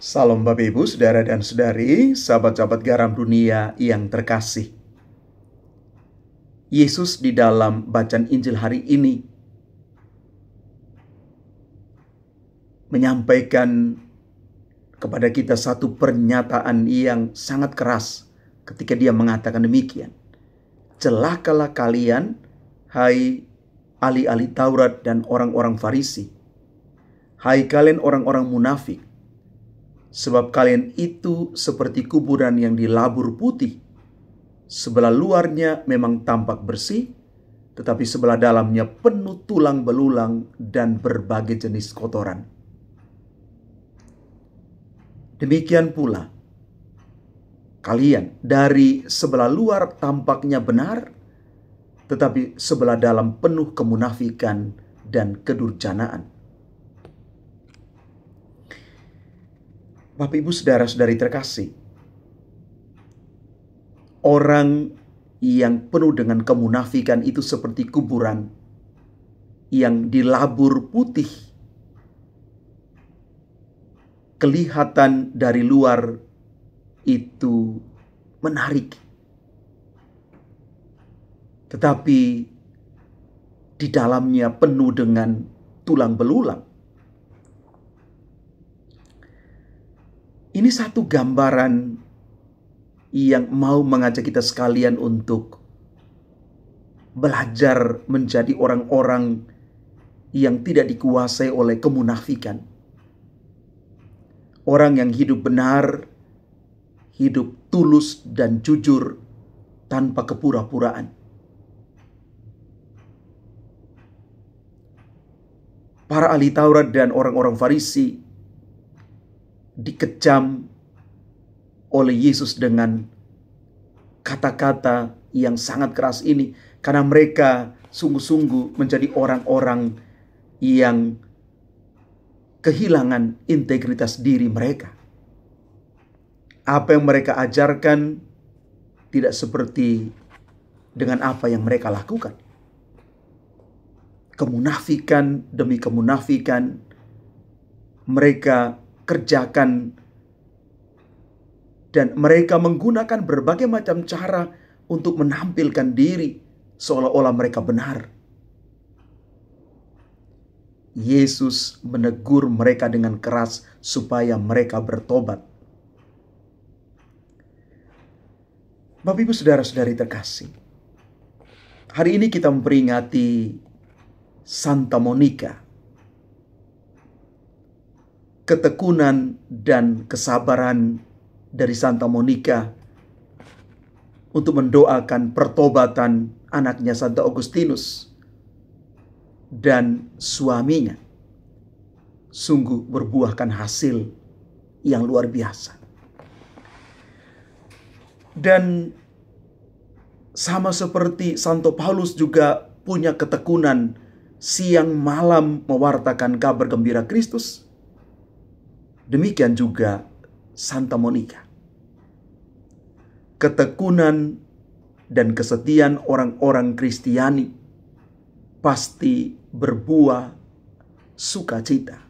Salam Bapak Ibu, Saudara dan Saudari, sahabat-sahabat garam dunia yang terkasih. Yesus di dalam bacaan Injil hari ini menyampaikan kepada kita satu pernyataan yang sangat keras ketika dia mengatakan demikian. Celakalah kalian, hai ahli-ahli Taurat dan orang-orang Farisi. Hai kalian orang-orang munafik. Sebab kalian itu seperti kuburan yang dilabur putih. Sebelah luarnya memang tampak bersih, tetapi sebelah dalamnya penuh tulang belulang dan berbagai jenis kotoran. Demikian pula, kalian dari sebelah luar tampaknya benar, tetapi sebelah dalam penuh kemunafikan dan kedurjanaan. Bapak Ibu saudara-saudari terkasih, orang yang penuh dengan kemunafikan itu seperti kuburan yang dilabur putih. Kelihatan dari luar itu menarik, tetapi di dalamnya penuh dengan tulang belulang. Ini satu gambaran yang mau mengajak kita sekalian untuk belajar menjadi orang-orang yang tidak dikuasai oleh kemunafikan. Orang yang hidup benar, hidup tulus dan jujur tanpa kepura-puraan. Para ahli Taurat dan orang-orang Farisi dikecam oleh Yesus dengan kata-kata yang sangat keras ini, karena mereka sungguh-sungguh menjadi orang-orang yang kehilangan integritas diri mereka. Apa yang mereka ajarkan tidak seperti dengan apa yang mereka lakukan. Kemunafikan demi kemunafikan mereka kerjakan, dan mereka menggunakan berbagai macam cara untuk menampilkan diri seolah-olah mereka benar. Yesus menegur mereka dengan keras supaya mereka bertobat. Bapak Ibu saudara-saudari terkasih, hari ini kita memperingati Santa Monica. Ketekunan dan kesabaran dari Santa Monica untuk mendoakan pertobatan anaknya Santo Agustinus dan suaminya sungguh berbuahkan hasil yang luar biasa. Dan sama seperti Santo Paulus juga punya ketekunan siang malam mewartakan kabar gembira Kristus, demikian juga Santa Monica. Ketekunan dan kesetiaan orang-orang Kristiani pasti berbuah sukacita.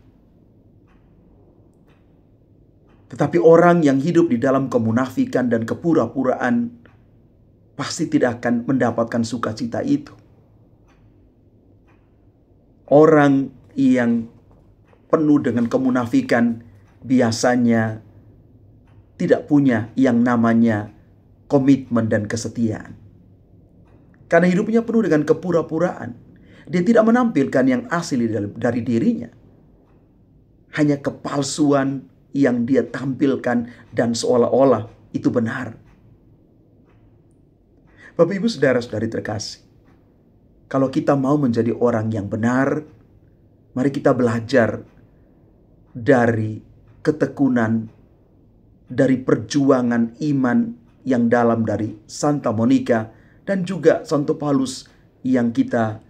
Tetapi orang yang hidup di dalam kemunafikan dan kepura-puraan pasti tidak akan mendapatkan sukacita itu. Orang yang penuh dengan kemunafikan biasanya tidak punya yang namanya komitmen dan kesetiaan. Karena hidupnya penuh dengan kepura-puraan. Dia tidak menampilkan yang asli dari dirinya. Hanya kepalsuan yang dia tampilkan dan seolah-olah itu benar. Bapak Ibu saudara-saudari terkasih, kalau kita mau menjadi orang yang benar, mari kita belajar dari ketekunan, dari perjuangan iman yang dalam dari Santa Monica dan juga Santo Paulus yang kita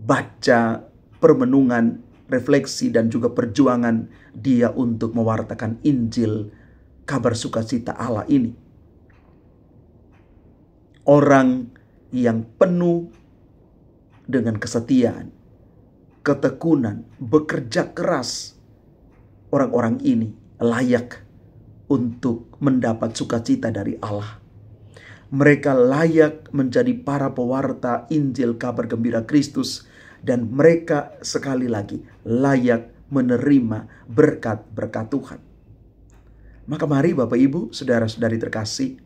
baca permenungan, refleksi dan juga perjuangan dia untuk mewartakan Injil kabar sukacita Allah ini. Orang yang penuh dengan kesetiaan, ketekunan, bekerja keras orang-orang ini layak untuk mendapat sukacita dari Allah. Mereka layak menjadi para pewarta Injil kabar gembira Kristus, dan mereka sekali lagi layak menerima berkat-berkat Tuhan. Maka mari Bapak Ibu, saudara-saudari terkasih,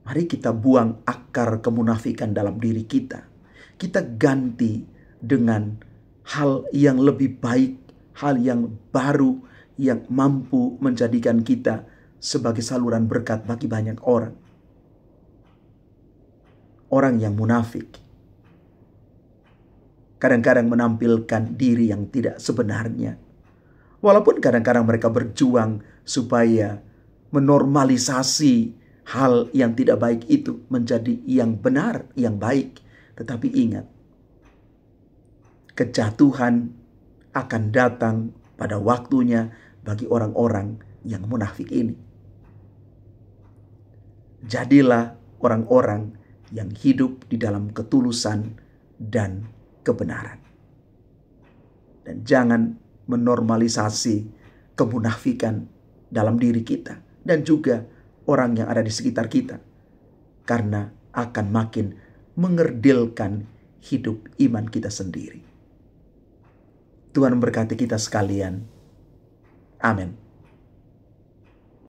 mari kita buang akar kemunafikan dalam diri kita. Kita ganti dengan hal yang lebih baik, hal yang baru, yang mampu menjadikan kita sebagai saluran berkat bagi banyak orang. Orang yang munafik kadang-kadang menampilkan diri yang tidak sebenarnya. Walaupun kadang-kadang mereka berjuang supaya menormalisasi hal yang tidak baik itu menjadi yang benar, yang baik. Tetapi ingat, kejatuhan akan datang pada waktunya bagi orang-orang yang munafik ini. Jadilah orang-orang yang hidup di dalam ketulusan dan kebenaran. Dan jangan menormalisasi kemunafikan dalam diri kita dan juga orang yang ada di sekitar kita, karena akan makin mengerdilkan hidup iman kita sendiri. Tuhan memberkati kita sekalian. Amin.